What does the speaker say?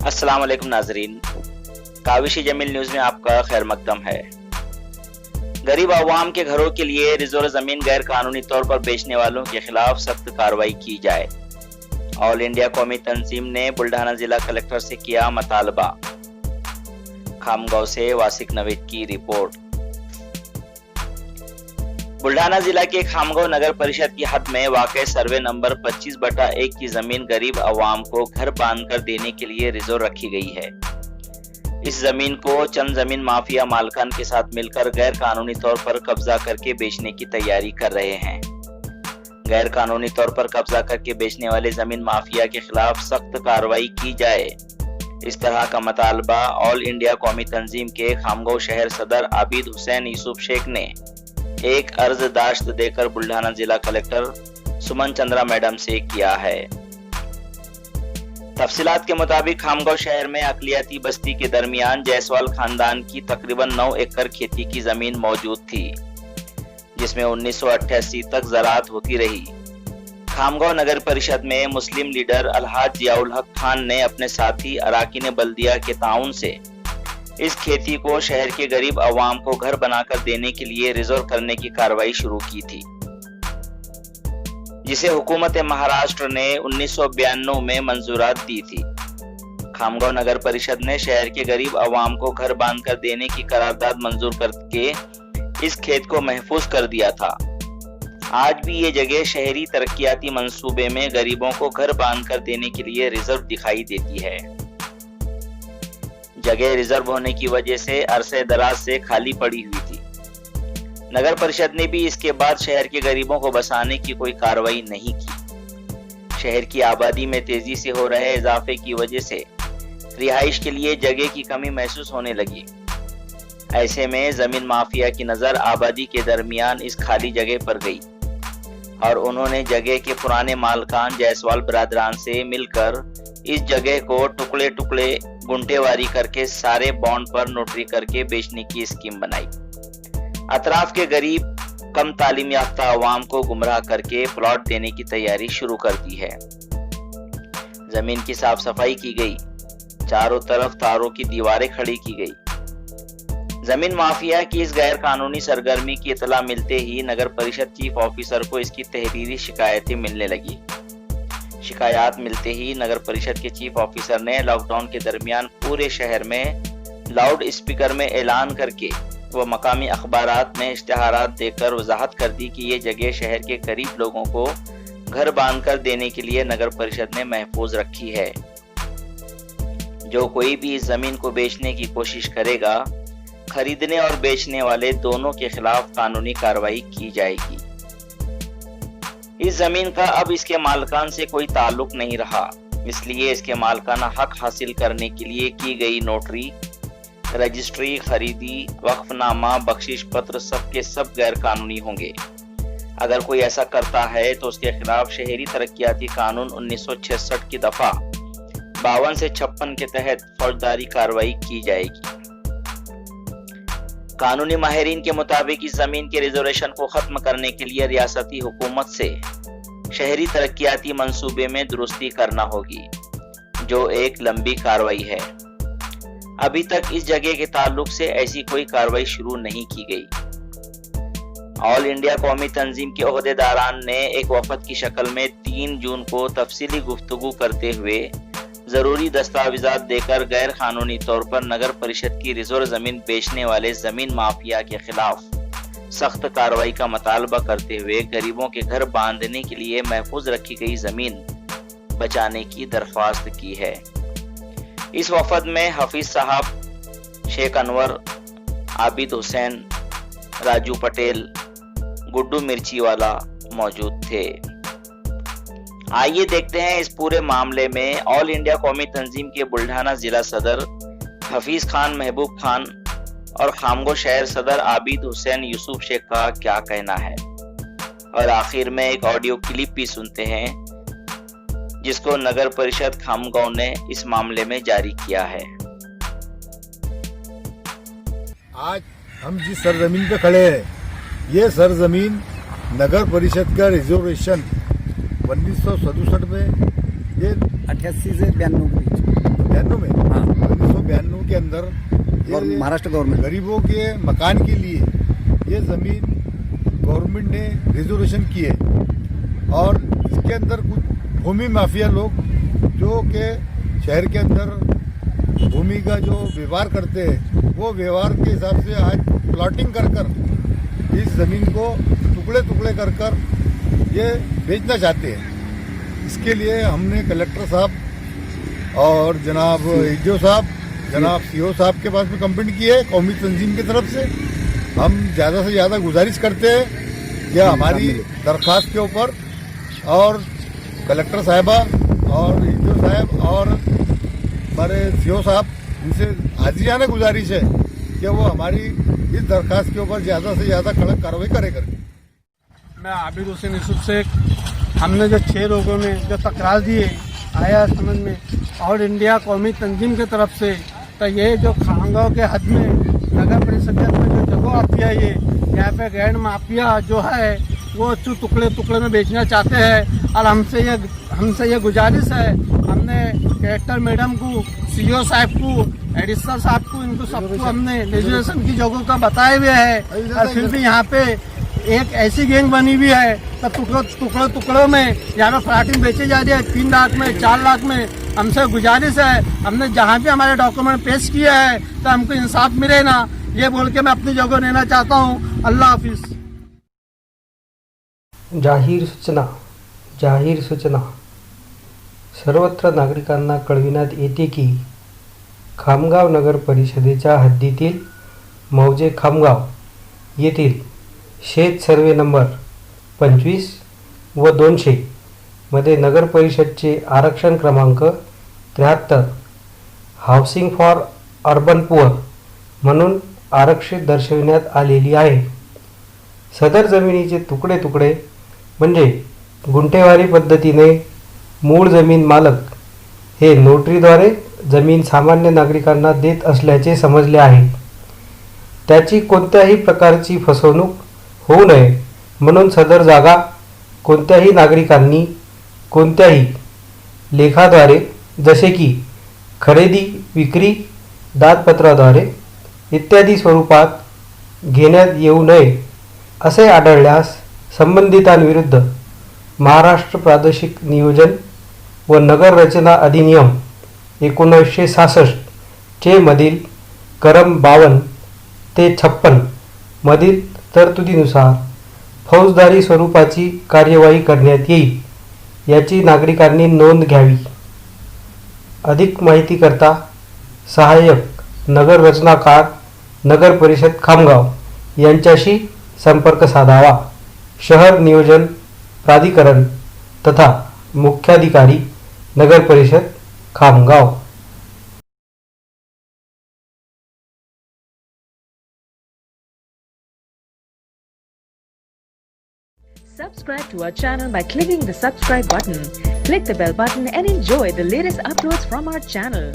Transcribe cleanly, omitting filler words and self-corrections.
अस्सलाम वालेकुम नाजरीन, काविशी जमील न्यूज में आपका खैर मकदम है। गरीब अवाम के घरों के लिए रिजर्व जमीन गैर कानूनी तौर पर बेचने वालों के खिलाफ सख्त कार्रवाई की जाए। ऑल इंडिया कौमी तंजीम ने बुल्ढाना जिला कलेक्टर से किया मुतालबा। खामगांव से वासिक नवीद की रिपोर्ट। बुल्ढाना जिला के खामगांव नगर परिषद की हद में वाक़ सर्वे नंबर 25/1 की जमीन गरीब अवाम को घर बांधकर देने के लिए रिजर्व रखी गई है। इस जमीन को चंद जमीन माफिया मालकान के साथ मिलकर गैर कानूनी तौर पर कब्जा करके बेचने की तैयारी कर रहे हैं। गैर कानूनी तौर पर कब्जा करके बेचने वाले जमीन माफिया के खिलाफ सख्त कार्रवाई की जाए। इस तरह का मुतालबा ऑल इंडिया कौमी तंजीम के खामगांव शहर सदर आबिद हुसैन यूसुफ शेख ने एक अर्जदाश्त देकर बुल्ढाना जिला कलेक्टर सुमन चंद्रा मैडम से किया है। तफसीलात के मुताबिक खामगांव शहर में अकलियाती बस्ती के दरमियान जायसवाल खानदान की तकरीबन 9 एकड़ खेती की जमीन मौजूद थी, जिसमें 1988 तक ज़राअत होती रही। खामगांव नगर परिषद में मुस्लिम लीडर अलहाज जियाउल हक खान ने अपने साथी अराकीन बल्दिया के ताउन से इस खेती को शहर के गरीब अवाम को घर बनाकर देने के लिए रिजर्व करने की कार्रवाई शुरू की थी, जिसे हुकूमत महाराष्ट्र ने 1992 में मंजूरात दी थी। खामगांव नगर परिषद ने शहर के गरीब अवाम को घर बांधकर देने की करारदाद मंजूर करके इस खेत को महफूज कर दिया था। आज भी ये जगह शहरी तरक्याती मंसूबे में गरीबों को घर बांधकर देने के लिए रिजर्व दिखाई देती है। जगह रिजर्व होने की वजह से अरसे दराज से खाली पड़ी हुई थी। नगर परिषद ने भी इसके बाद शहर के गरीबों को बसाने की कोई कार्रवाई नहीं की। शहर की आबादी में तेजी से हो रहे इजाफे की वजह से रिहाइश के लिए जगह की कमी महसूस होने लगी। ऐसे में जमीन माफिया की नजर आबादी के दरमियान इस खाली जगह पर गई और उन्होंने जगह के पुराने मालकान जायसवाल बरादरान से मिलकर इस जगह को टुकड़े टुकड़े गुंटेवारी करके सारे बॉन्ड पर नोटरी करके बेचने की स्कीम बनाई। अतराफ के गरीब कम तालीम याफ्ता अवाम को गुमराह करके प्लॉट देने की तैयारी शुरू कर दी है। जमीन की साफ सफाई की गई, चारों तरफ तारों की दीवारें खड़ी की गई। जमीन माफिया की इस गैर कानूनी सरगर्मी की इतला मिलते ही नगर परिषद चीफ ऑफिसर को इसकी तहरीरी शिकायतें मिलने लगी। शिकायत मिलते ही नगर परिषद के चीफ ऑफिसर ने लॉकडाउन के दरमियान पूरे शहर में लाउड स्पीकर में ऐलान करके व मकामी अखबारात में इश्तिहारात देकर वजाहत कर दी कि ये जगह शहर के गरीब लोगों को घर बांधकर देने के लिए नगर परिषद ने महफूज रखी है। जो कोई भी इस जमीन को बेचने की कोशिश करेगा, खरीदने और बेचने वाले दोनों के खिलाफ कानूनी कार्रवाई की जाएगी। इस जमीन का अब इसके मालकान से कोई ताल्लुक नहीं रहा, इसलिए इसके मालकाना हक हासिल करने के लिए की गई नोटरी, रजिस्ट्री, खरीदी, वक्फनामा, बख्शिश पत्र सब के सब गैर कानूनी होंगे। अगर कोई ऐसा करता है तो उसके खिलाफ शहरी तरक्याती कानून 1966 की दफा 52 से 56 के तहत फौजदारी कार्रवाई की जाएगी। कानूनी माहिरीन के मुताबिक इस जमीन के रिजर्वेशन को खत्म करने के लिए रियासती हुकूमत से शहरी तरक्याती मंसूबे में दुरुस्ती करना होगी, जो एक लंबी कार्रवाई है। अभी तक इस जगह के ताल्लुक से ऐसी कोई कार्रवाई शुरू नहीं की गई। ऑल इंडिया कौमी तंजीम के ओहदेदारान ने एक वफद की शक्ल में 3 जून को तफसीली गुफ्तगू करते हुए जरूरी दस्तावेजात देकर गैर कानूनी तौर पर नगर परिषद की रिजर्व जमीन बेचने वाले जमीन माफिया के खिलाफ सख्त कार्रवाई का मुतालबा करते हुए गरीबों के घर बांधने के लिए महफूज रखी गई जमीन बचाने की दरख्वास्त की है। इस वफद में हफीज साहब, शेख अनवर, आबिद हुसैन, राजू पटेल, गुड्डू मिर्चीवाला मौजूद थे। आइए देखते हैं इस पूरे मामले में ऑल इंडिया कौमी तंजीम के बुल्ढाना जिला सदर हफीज खान महबूब खान और खामगांव शहर सदर आबिद हुसैन यूसुफ शेख का क्या कहना है। और आखिर में एक ऑडियो क्लिप भी सुनते हैं जिसको नगर परिषद खामगांव ने इस मामले में जारी किया है। आज हम जिस सरजमीन पे खड़े हैं, ये सरजमीन नगर परिषद का रिजर्वेशन 1967 में ये 88 से 92 के बीच 1992 में, हाँ। 1992 के अंदर ये महाराष्ट्र गवर्नमेंट गरीबों के मकान के लिए ये जमीन गवर्नमेंट ने रिजर्वेशन की है। और इसके अंदर कुछ भूमि माफिया लोग जो के शहर के अंदर भूमि का जो व्यवहार करते हैं, वो व्यवहार के हिसाब से आज प्लॉटिंग कर कर इस जमीन को टुकड़े टुकड़े कर कर ये बेचना चाहते हैं। इसके लिए हमने कलेक्टर साहब और जनाब एडीओ साहब, जनाब सीओ साहब के पास में कंप्लेंट की है कौमी तंजीम की तरफ से। हम ज़्यादा से ज़्यादा गुजारिश करते हैं कि हमारी दरख्वास्त के ऊपर और कलेक्टर साहिबा और एडीओ साहब और हमारे सीओ साहब, इनसे आजियाना गुजारिश है कि वो हमारी इस दरख्वास्त के ऊपर ज़्यादा से ज़्यादा कड़क कार्रवाई करे करके। मैं आबिद हुसैन यूसुफ शेख। हमने जो 6 लोगों ने जो तकरार दी है आया समझ में, और इंडिया कौमी तंजीम की तरफ से, तो ये जो खानगांव के हद में नगर परिषद में जो जगह आती है, ये यहाँ पे गैंड माफिया जो है वो टुकड़े टुकड़े में बेचना चाहते हैं। और हमसे ये गुजारिश है, हमने कलेक्टर मैडम को, सीओ साहब को, एडिशनल साहब को, इनको सबको हमने रेजुलेशन की जगहों का बताए हुए है। और फिर भी यहाँ पे एक ऐसी गैंग बनी हुई है तो टुकड़ों में यहाँ पे फ्लैटिंग बेची जा रही है 3 लाख में, 4 लाख में। हमसे गुजारिश है, हमने जहाँ भी हमारे डॉक्यूमेंट पेश किए हैं तो हमको इंसाफ मिले ना, ये बोल के मैं अपनी जगह लेना चाहता हूँ। अल्लाह हाफिज। जाहीर सूचना सर्वत्र नागरिकांना कळविण्यात येते की खामगाव नगर परिषदेच्या हद्दीतील मौजे खामगाव येथील शेत सर्वे नंबर 25 व 200 मध्ये नगर परिषदचे आरक्षण क्रमांक 73 हाऊसिंग फॉर अर्बन पुअर म्हणून आरक्षित दर्शविण्यात आलेली आहे। सदर जमिनीचे तुकडे तुकडे म्हणजे गुंठेवारी पद्धतीने मूळ जमीन मालक हे नोटरीद्वारे जमीन सामान्य नागरिकांना देत असल्याचे समजले आहे। त्याची कोणत्याही प्रकारची फसवणूक होऊ नये म्हणून सदर जागा कोणत्याही नागरिकांनी कोणत्याही लेखाद्वारे, जसे की खरेदी, विक्री, दानपत्राद्वारे इत्यादी स्वरूपात घेण्यात येऊ नये असे आढळल्यास संबंधितांविरुद्ध महाराष्ट्र प्रादेशिक नियोजन व नगर रचना अधिनियम 1966 चे मधील कलम 52 ते 56 मधील तरतुदीनुसार फौजदारी स्वरूपाची कार्यवाही करण्यात येईल याची नागरिकांनी नोंद घ्यावी। अधिक माहिती करता सहाय्यक नगर रचनाकार नगर परिषद खामगाव यांच्याशी संपर्क साधावा। शहर नियोजन प्राधिकरण तथा मुख्याधिकारी नगर परिषद Khamgaon. Subscribe to our channel by clicking the subscribe button. Click the bell button and enjoy the latest uploads from our channel.